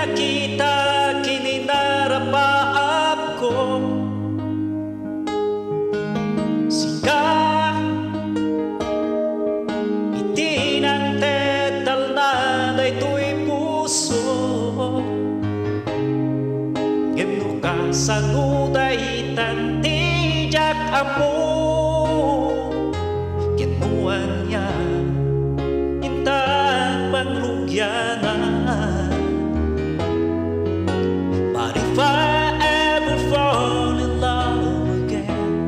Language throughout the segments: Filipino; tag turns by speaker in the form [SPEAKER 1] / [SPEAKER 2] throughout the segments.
[SPEAKER 1] nakita kininarapaap ko sika itinantetal na daytoy puso ngeno ka sanuday tantijak amo kinuan niya intan pangrugyana. But if I ever fall in love again,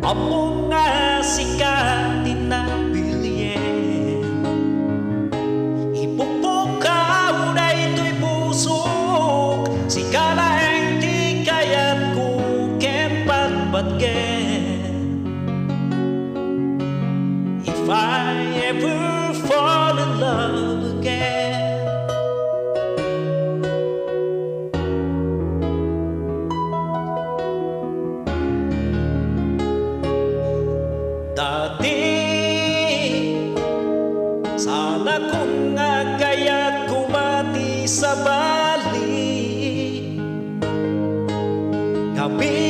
[SPEAKER 1] amo nga sikatin na bilyen ipupukaw na ito'y pusok sikalaeng di kaya't kukempat batgen. If I ever fall in love again, dati sana kung nga kaya't kumati sa bali gabi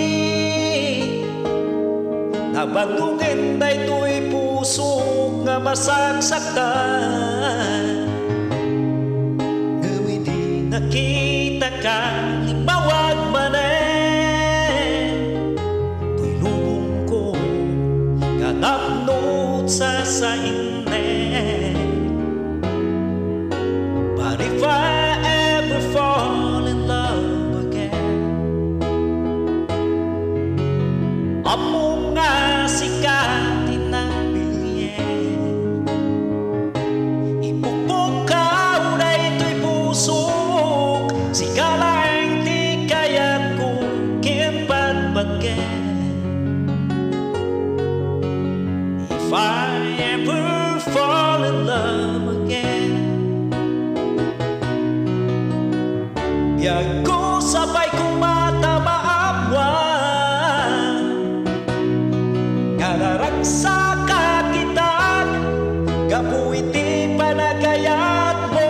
[SPEAKER 1] nabandungin daytoy puso nga masagsaktan ngawi di nakita ka limawag manen to'y lubong ko ganapnot sa sainen. But if I ever fall in love again, amo nga sikatin na bilyen ipupukaw na ito'y pusok sikalaeng di kaya't kukempat batgen. If I ever fall in love again, biag ko sabay kong matamaamwan nga naragsa kita gapu iti panagayat mo.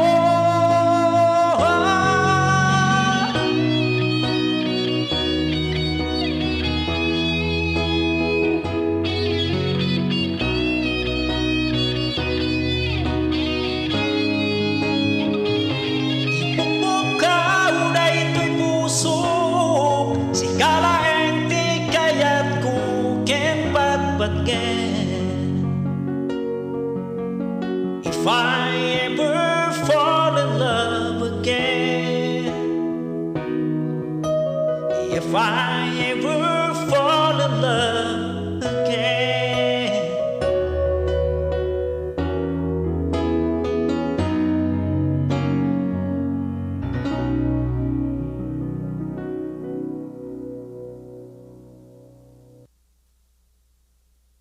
[SPEAKER 1] Ipupukaw na ito'y pusok sikalaeng di kaya't kukempat batgen. If I ever fall in love again, if I ever fall in love